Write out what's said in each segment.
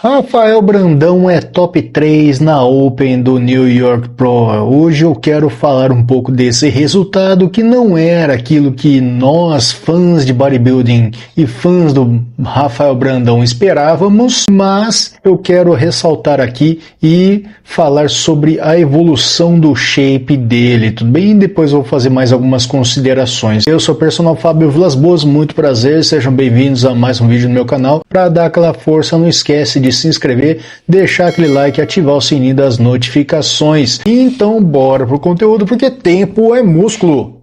Rafael Brandão é top 3 na Open do New York Pro. Hoje eu quero falar um pouco desse resultado que não era aquilo que nós, fãs de bodybuilding e fãs do Rafael Brandão, esperávamos, mas eu quero ressaltar aqui e falar sobre a evolução do shape dele, tudo bem? Depois eu vou fazer mais algumas considerações. Eu sou o personal Fábio Vilas Boas, muito prazer, sejam bem-vindos a mais um vídeo no meu canal. Para dar aquela força, não esquece de se inscrever, deixar aquele like e ativar o sininho das notificações. Então bora pro conteúdo, porque tempo é músculo.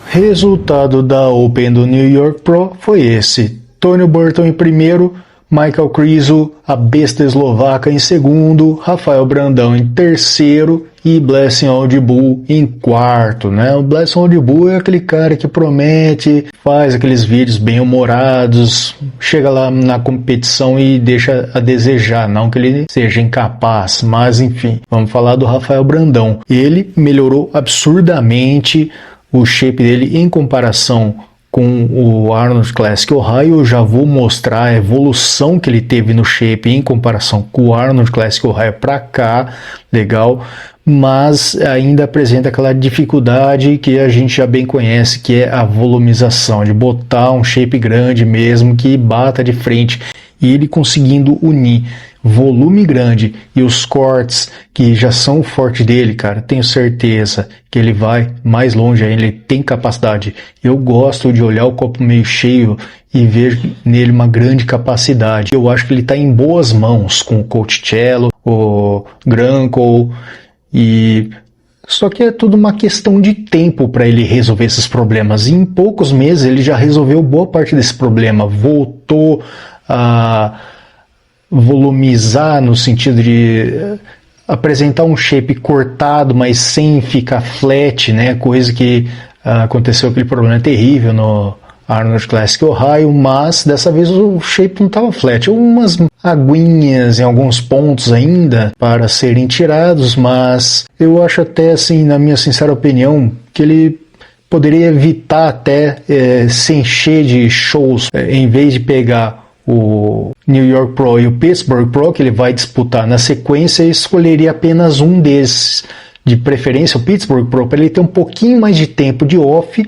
Resultado da Open do New York Pro foi esse: Tony Burton em primeiro, Michael Krizo, a besta eslovaca, em segundo, Rafael Brandão em terceiro e Blessing Audible em quarto, né? O Blessing Audible é aquele cara que promete, faz aqueles vídeos bem humorados, chega lá na competição e deixa a desejar, não que ele seja incapaz, mas enfim, vamos falar do Rafael Brandão. Ele melhorou absurdamente o shape dele em comparação com o Arnold Classic Ohio. Eu já vou mostrar a evolução que ele teve no shape em comparação com o Arnold Classic Ohio para cá, legal, mas ainda apresenta aquela dificuldade que a gente já bem conhece, que é a volumização, de botar um shape grande mesmo, que bata de frente, e ele conseguindo unir volume grande e os cortes que já são o forte dele, cara, tenho certeza que ele vai mais longe ainda, ele tem capacidade. Eu gosto de olhar o copo meio cheio e ver nele uma grande capacidade. Eu acho que ele está em boas mãos com o Coachella, o Granco, e só que é tudo uma questão de tempo para ele resolver esses problemas. E em poucos meses ele já resolveu boa parte desse problema, voltou a volumizar no sentido de apresentar um shape cortado, mas sem ficar flat, né? Coisa que aconteceu, aquele problema terrível no Arnold Classic Ohio, mas dessa vez o shape não estava flat, umas aguinhas em alguns pontos ainda para serem tirados, mas eu acho até, assim, na minha sincera opinião, que ele poderia evitar até se encher de shows, em vez de pegar o New York Pro e o Pittsburgh Pro, que ele vai disputar na sequência, eu escolheria apenas um desses, de preferência o Pittsburgh Pro, para ele ter um pouquinho mais de tempo de off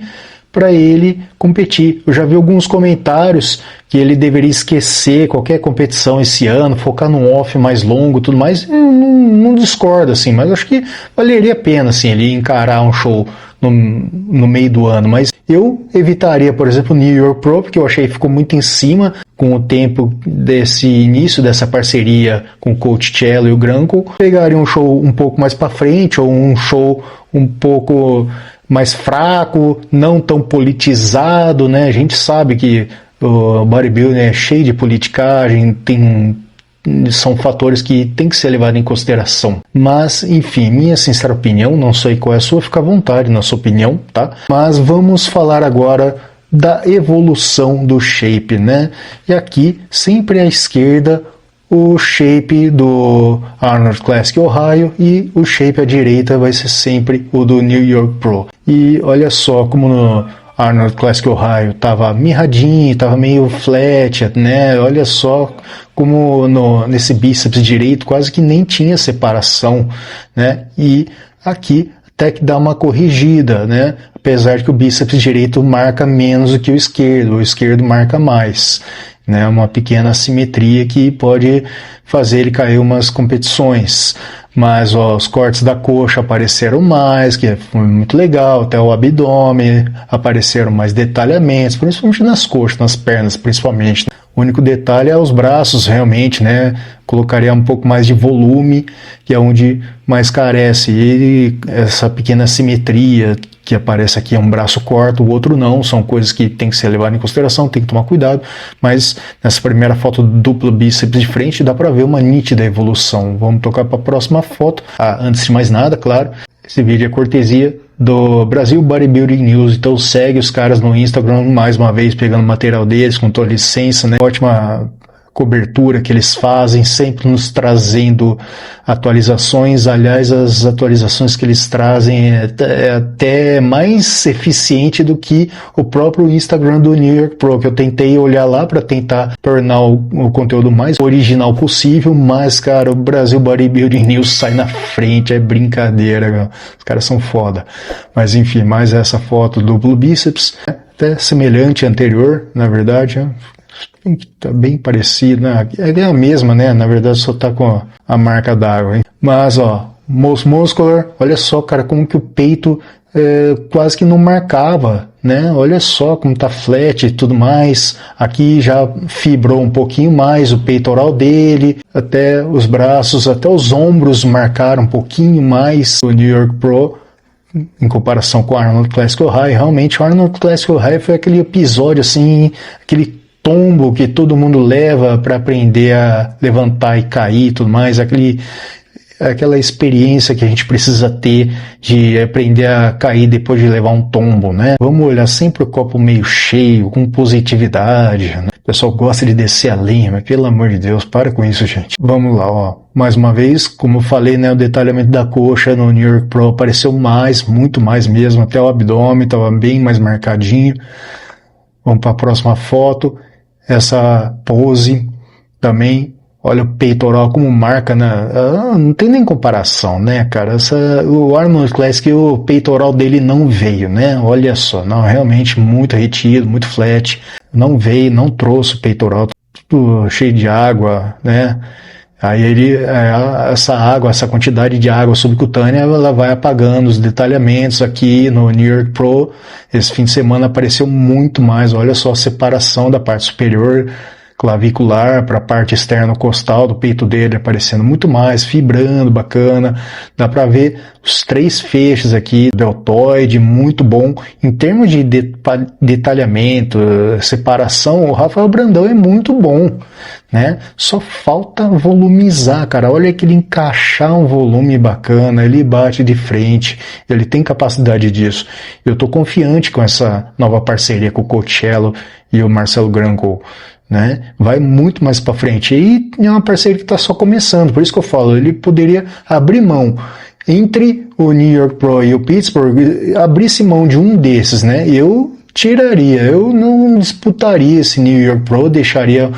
para ele competir. Eu já vi alguns comentários que ele deveria esquecer qualquer competição esse ano, focar num off mais longo, tudo mais. Eu não discordo, assim, mas acho que valeria a pena, assim, ele encarar um show no meio do ano, mas eu evitaria, por exemplo, o New York Pro, porque eu achei que ficou muito em cima com o tempo desse início dessa parceria com o Coachella e o Granco. Pegaria um show um pouco mais para frente, ou um show um pouco mais fraco, não tão politizado, né? A gente sabe que o bodybuilding é cheio de politicagem, são fatores que tem que ser levados em consideração. Mas, enfim, minha sincera opinião, não sei qual é a sua, fica à vontade na sua opinião, tá? Mas vamos falar agora da evolução do shape, né? E aqui, sempre à esquerda, o shape do Arnold Classic Ohio, e o shape à direita vai ser sempre o do New York Pro. E olha só como no Arnold Classic Ohio estava mirradinho, estava meio flat, né? Olha só como nesse bíceps direito quase que nem tinha separação, né? E aqui até que dá uma corrigida, né? Apesar de que o bíceps direito marca menos do que o esquerdo marca mais, né? Uma pequena assimetria que pode fazer ele cair umas competições. Mas os cortes da coxa apareceram mais, que foi muito legal, até o abdômen apareceram mais detalhamentos, principalmente nas coxas, nas pernas principalmente. O único detalhe é os braços, realmente, né? Colocaria um pouco mais de volume, que é onde mais carece. E essa pequena simetria que aparece aqui, é um braço corta, o outro não, são coisas que tem que ser levadas em consideração, tem que tomar cuidado, mas nessa primeira foto duplo bíceps de frente dá para ver uma nítida evolução. Vamos tocar para a próxima foto. Antes de mais nada, claro, esse vídeo é cortesia do Brasil Bodybuilding News, então segue os caras no Instagram, mais uma vez pegando material deles com toda licença, né? Ótima cobertura que eles fazem, sempre nos trazendo atualizações. Aliás, as atualizações que eles trazem é até mais eficiente do que o próprio Instagram do New York Pro, que eu tentei olhar lá para tentar tornar o conteúdo mais original possível, mas, cara, o Brasil Bodybuilding News sai na frente, é brincadeira, cara. Os caras são foda. Mas enfim, mais essa foto do duplo bíceps, até semelhante à anterior, na verdade, tá bem parecido, né? É a mesma, né? Na verdade só tá com a marca d'água, hein? Mas, ó, most muscular, olha só, cara, como que o peito quase que não marcava, né? Olha só como tá flat e tudo mais. Aqui já fibrou um pouquinho mais o peitoral dele, até os braços, até os ombros marcaram um pouquinho mais o New York Pro em comparação com o Arnold Classical High. Realmente o Arnold Classical High foi aquele episódio assim, aquele tombo que todo mundo leva para aprender a levantar e cair e tudo mais, aquela experiência que a gente precisa ter de aprender a cair depois de levar um tombo, né? Vamos olhar sempre o copo meio cheio, com positividade, né? O pessoal gosta de descer a linha, mas pelo amor de Deus, para com isso, gente. Vamos lá, ó. Mais uma vez, como eu falei, né, o detalhamento da coxa no New York Pro apareceu mais, muito mais mesmo, até o abdômen estava bem mais marcadinho. Vamos para a próxima foto. Essa pose também, olha o peitoral como marca, né? Não tem nem comparação, né, cara? O Arnold Classic, o peitoral dele não veio, né? Olha só, não, realmente muito retido, muito flat. Não veio, não trouxe o peitoral, tudo cheio de água, né? Aí essa água, essa quantidade de água subcutânea, ela vai apagando os detalhamentos aqui no New York Pro. Esse fim de semana apareceu muito mais, olha só a separação da parte superior clavicular para a parte externa costal do peito dele aparecendo muito mais, fibrando, bacana. Dá para ver os 3 feixes aqui, deltoide, muito bom. Em termos de detalhamento, separação, o Rafael Brandão é muito bom, né? Só falta volumizar, cara. Olha que ele encaixar um volume bacana, ele bate de frente, ele tem capacidade disso. Eu tô confiante com essa nova parceria com o Coachello e o Marcelo Granco, né? Vai muito mais para frente. E é uma parceria que está só começando, por isso que eu falo, ele poderia abrir mão entre o New York Pro e o Pittsburgh, abrisse mão de um desses, né? Eu tiraria, eu não disputaria esse New York Pro, deixaria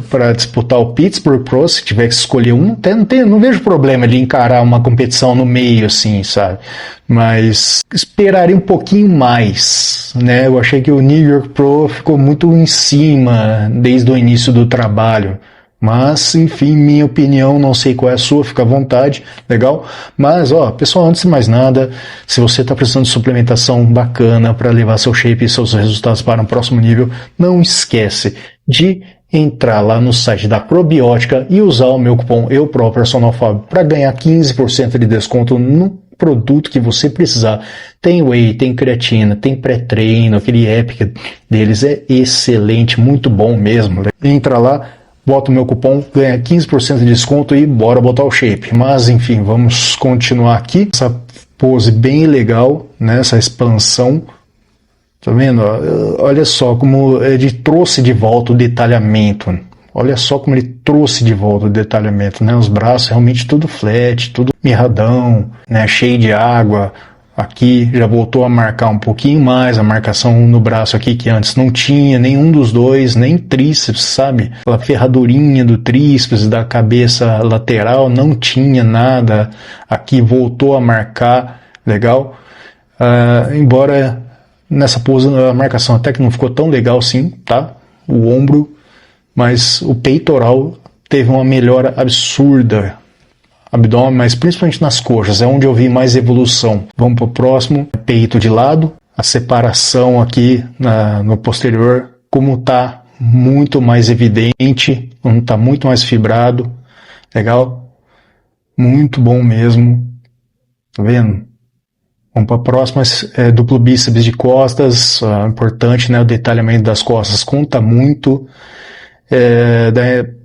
para disputar o Pittsburgh Pro, se tiver que escolher um, até não vejo problema de encarar uma competição no meio, assim, sabe? Mas esperaria um pouquinho mais, né? Eu achei que o New York Pro ficou muito em cima desde o início do trabalho. Mas, enfim, minha opinião, não sei qual é a sua, fica à vontade, legal? Mas, ó, pessoal, antes de mais nada, se você está precisando de suplementação bacana para levar seu shape e seus resultados para um próximo nível, não esquece de entrar lá no site da Probiótica e usar o meu cupom EUPROPERSONALFABio para ganhar 15% de desconto no produto que você precisar. Tem whey, tem creatina, tem pré-treino, aquele Epic deles é excelente, muito bom mesmo. Entra lá, bota o meu cupom, ganha 15% de desconto e bora botar o shape. Mas enfim, vamos continuar aqui. Essa pose bem legal, né? Essa expansão. Tá vendo? Olha só como ele trouxe de volta o detalhamento. Olha só como ele trouxe de volta o detalhamento, né? Os braços realmente tudo flat, tudo mirradão, né? Cheio de água. Aqui já voltou a marcar um pouquinho mais, a marcação no braço aqui que antes não tinha, nenhum dos dois, nem tríceps, sabe? Aquela ferradurinha do tríceps, da cabeça lateral, não tinha nada. Aqui voltou a marcar, legal? Embora nessa pose a marcação até que não ficou tão legal assim, tá? O ombro, mas o peitoral teve uma melhora absurda. Abdômen, mas principalmente nas coxas, é onde eu vi mais evolução. Vamos para o próximo, peito de lado, a separação aqui no posterior, como está muito mais evidente, como está muito mais fibrado, legal? Muito bom mesmo, tá vendo? Vamos para a próxima, duplo bíceps de costas, importante, né? O detalhamento das costas conta muito.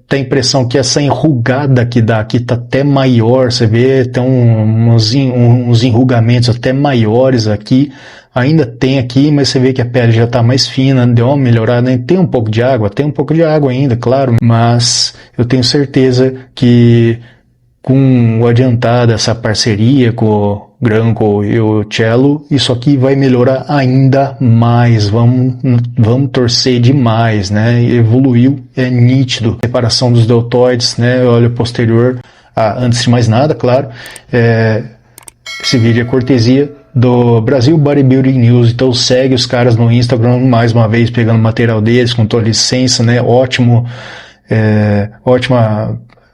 tem a impressão que essa enrugada que dá aqui tá até maior, você vê, tem uns enrugamentos até maiores aqui, ainda tem aqui, mas você vê que a pele já tá mais fina, deu uma melhorada, tem um pouco de água ainda, claro, mas eu tenho certeza que com o adiantado, essa parceria com o Granco e o Cello, isso aqui vai melhorar ainda mais, vamos torcer demais, né? Evoluiu, é nítido. Separação dos deltoides, né? Olho posterior, antes de mais nada, claro, esse vídeo é cortesia do Brasil Bodybuilding News, então segue os caras no Instagram, mais uma vez pegando material deles, com tua licença, né? Ótima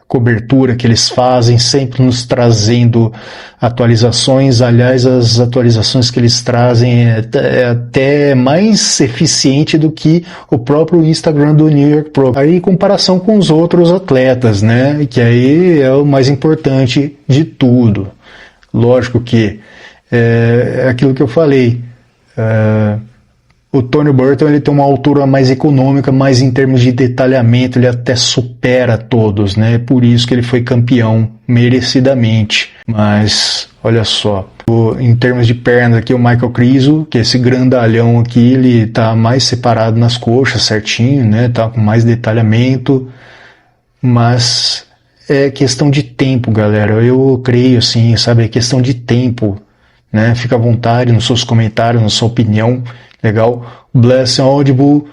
cobertura que eles fazem, sempre nos trazendo atualizações. Aliás, as atualizações que eles trazem é até mais eficiente do que o próprio Instagram do New York Pro. Aí, em comparação com os outros atletas, né? Que aí é o mais importante de tudo. Lógico que é aquilo que eu falei. O Tony Burton ele tem uma altura mais econômica, mas em termos de detalhamento ele até supera todos, né? Por isso que ele foi campeão merecidamente. Mas olha só, em termos de pernas aqui o Michael Krizo, que é esse grandalhão aqui, ele tá mais separado nas coxas certinho, né? Tá com mais detalhamento, mas é questão de tempo, galera. Eu creio assim, sabe? É questão de tempo, né? Fica à vontade nos seus comentários, na sua opinião. Legal, o Blessing Audible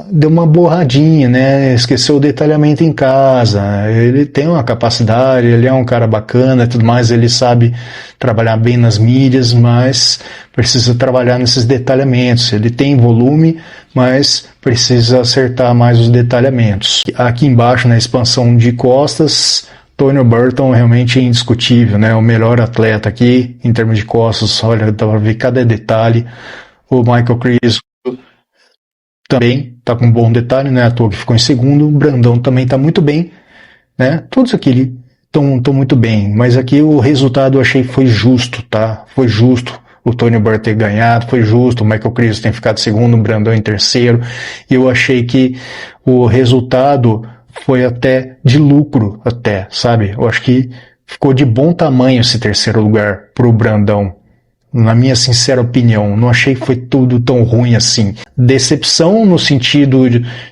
deu uma borradinha, né? Esqueceu o detalhamento em casa. Ele tem uma capacidade, ele é um cara bacana e tudo mais, ele sabe trabalhar bem nas mídias, mas precisa trabalhar nesses detalhamentos. Ele tem volume, mas precisa acertar mais os detalhamentos. Aqui embaixo, na expansão de costas, Tony Burton realmente é indiscutível, né? O melhor atleta aqui em termos de costas. Olha, dá pra ver cada detalhe. O Michael Krizo também está com um bom detalhe, né? À toa que ficou em segundo. O Brandão também está muito bem, né? Todos aqui estão muito bem, mas aqui o resultado eu achei que foi justo, tá? Foi justo o Tony Burton ter ganhado, foi justo o Michael Krizo ter ficado em segundo, o Brandão em terceiro. E eu achei que o resultado foi até de lucro, até, sabe? Eu acho que ficou de bom tamanho esse terceiro lugar pro Brandão. Na minha sincera opinião, não achei que foi tudo tão ruim assim. Decepção no sentido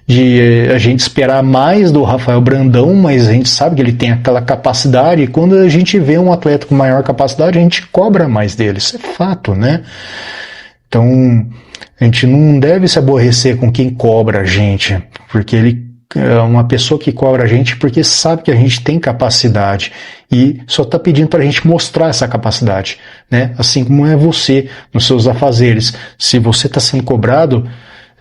de a gente esperar mais do Rafael Brandão, mas a gente sabe que ele tem aquela capacidade, e quando a gente vê um atleta com maior capacidade, a gente cobra mais dele, isso é fato, né? Então, a gente não deve se aborrecer com quem cobra a gente, porque ele é uma pessoa que cobra a gente porque sabe que a gente tem capacidade e só está pedindo para a gente mostrar essa capacidade, né? Assim como é você nos seus afazeres. Se você está sendo cobrado,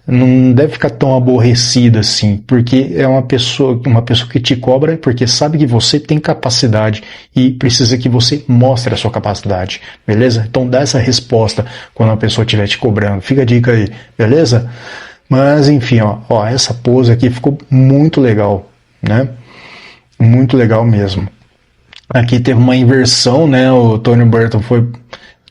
não deve ficar tão aborrecido assim, porque é uma pessoa que te cobra porque sabe que você tem capacidade e precisa que você mostre a sua capacidade, beleza? Então dá essa resposta quando a pessoa estiver te cobrando. Fica a dica aí, beleza? Mas enfim, ó, essa pose aqui ficou muito legal, né? Muito legal mesmo. Aqui teve uma inversão, né? O Tony Burton foi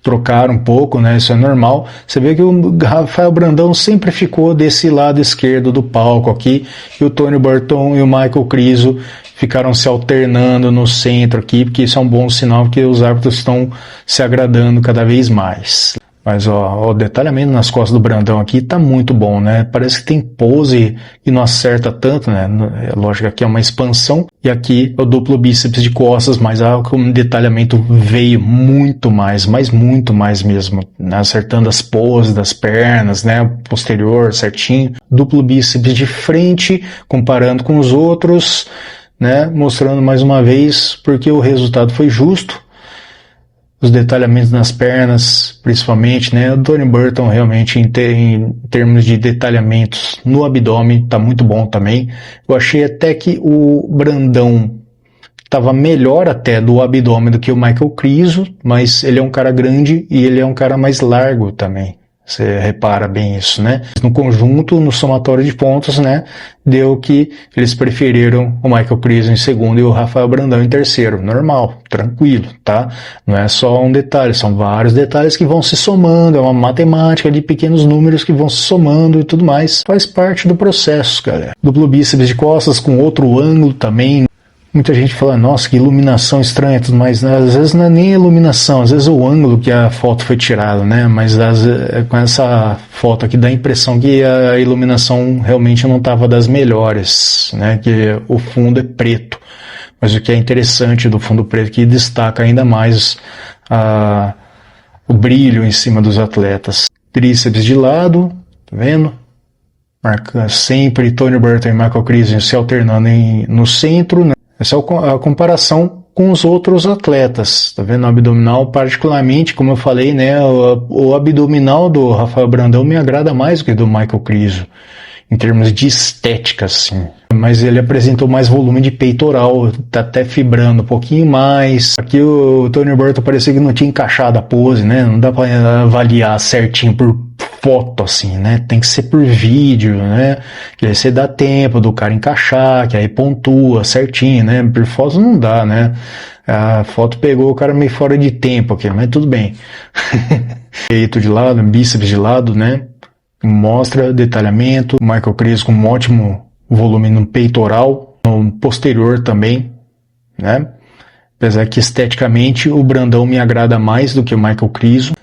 trocar um pouco, né? Isso é normal. Você vê que o Rafael Brandão sempre ficou desse lado esquerdo do palco aqui, e o Tony Burton e o Michael Krizo ficaram se alternando no centro aqui, porque isso é um bom sinal, porque os árbitros estão se agradando cada vez mais. Mas ó, o detalhamento nas costas do Brandão aqui tá muito bom, né? Parece que tem pose e não acerta tanto, né? É lógico que aqui é uma expansão e aqui é o duplo bíceps de costas, mas o detalhamento veio muito mais, mas muito mais mesmo, né? Acertando as poses das pernas, né? Posterior certinho, duplo bíceps de frente, comparando com os outros, né? Mostrando mais uma vez porque o resultado foi justo. Os detalhamentos nas pernas, principalmente, né? O Tony Burton realmente em termos de detalhamentos no abdômen tá muito bom também. Eu achei até que o Brandão estava melhor até do abdômen do que o Michael Krizo, mas ele é um cara grande e ele é um cara mais largo também, Você repara bem isso, né? No conjunto, no somatório de pontos, né? Deu que eles preferiram o Michael Krizo em segundo e o Rafael Brandão em terceiro. Normal, tranquilo, tá? Não é só um detalhe, são vários detalhes que vão se somando, é uma matemática de pequenos números que vão se somando e tudo mais. Faz parte do processo, galera. Duplo bíceps de costas com outro ângulo também. Muita gente fala, nossa, que iluminação estranha, tudo mais, né? Às vezes não é nem a iluminação, às vezes é o ângulo que a foto foi tirada, né? Mas com essa foto aqui dá a impressão que a iluminação realmente não estava das melhores, né? Que o fundo é preto. Mas o que é interessante do fundo preto é que destaca ainda mais o brilho em cima dos atletas. Tríceps de lado, tá vendo? Marca sempre Tony Burton e Michael Krizo se alternando no centro, né? Essa é a comparação com os outros atletas, tá vendo? O abdominal, particularmente, como eu falei, né? O abdominal do Rafael Brandão me agrada mais do que do Michael Krizo, em termos de estética, assim. Mas ele apresentou mais volume de peitoral, tá até fibrando um pouquinho mais. Aqui o Tony Burton parecia que não tinha encaixado a pose, né? Não dá para avaliar certinho por foto, assim, né? Tem que ser por vídeo, né? Que aí você dá tempo do cara encaixar, que aí pontua certinho, né? Por foto não dá, né? A foto pegou o cara meio fora de tempo aqui, mas tudo bem. Peito de lado, bíceps de lado, né? Mostra detalhamento. Michael Krizo com um ótimo volume no peitoral, no posterior também, né? Apesar que esteticamente o Brandão me agrada mais do que o Michael Krizo.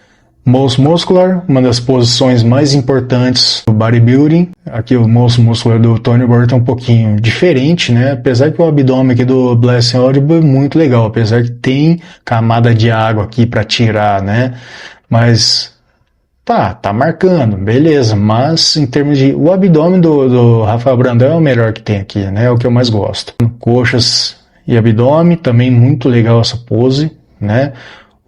Most Muscular, uma das posições mais importantes do bodybuilding. Aqui o Most Muscular do Tony Burton é um pouquinho diferente, né? Apesar que o abdômen aqui do Blessing Audible é muito legal, apesar que tem camada de água aqui para tirar, né? Mas tá marcando, beleza. Mas em termos de... O abdômen do Rafael Brandão é o melhor que tem aqui, né? É o que eu mais gosto. Coxas e abdômen, também muito legal essa pose, né?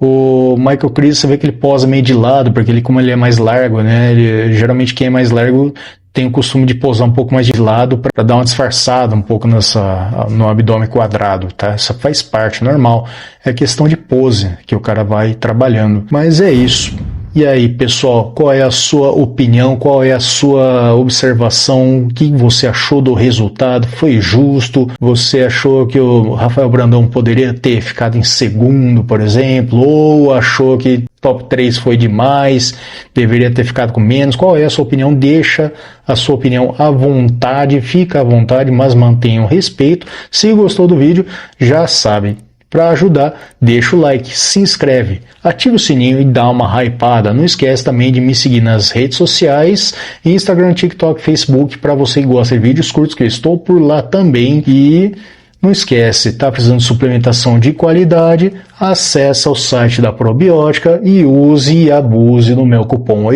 O Michael Krizo, você vê que ele posa meio de lado, porque como ele é mais largo, né? Geralmente quem é mais largo tem o costume de posar um pouco mais de lado para dar uma disfarçada um pouco no abdômen quadrado, tá? Isso faz parte, normal. É questão de pose que o cara vai trabalhando. Mas é isso. E aí, pessoal, qual é a sua opinião, qual é a sua observação, o que você achou do resultado? Foi justo? Você achou que o Rafael Brandão poderia ter ficado em segundo, por exemplo? Ou achou que top 3 foi demais, deveria ter ficado com menos? Qual é a sua opinião? Deixa a sua opinião à vontade, fica à vontade, mas mantenha o respeito. Se gostou do vídeo, já sabe. Para ajudar, deixa o like, se inscreve, ativa o sininho e dá uma hypada. Não esquece também de me seguir nas redes sociais, Instagram, TikTok, Facebook, para você que gosta de vídeos curtos, que eu estou por lá também. E não esquece, tá precisando de suplementação de qualidade? Acesse o site da Probiótica e use e abuse do meu cupom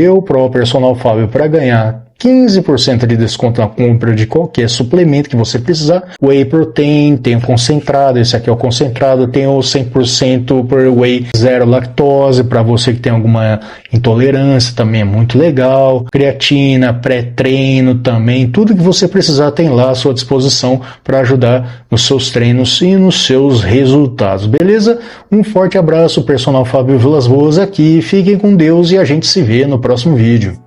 Personal Fábio para ganhar 15% de desconto na compra de qualquer suplemento que você precisar. Whey Protein, tem o concentrado, esse aqui é o concentrado, tem o 100% per whey, zero lactose, para você que tem alguma intolerância, também é muito legal. Creatina, pré-treino também, tudo que você precisar tem lá à sua disposição para ajudar nos seus treinos e nos seus resultados, beleza? Um forte abraço, Personal Fábio Vilas Boas aqui, fiquem com Deus e a gente se vê no próximo vídeo.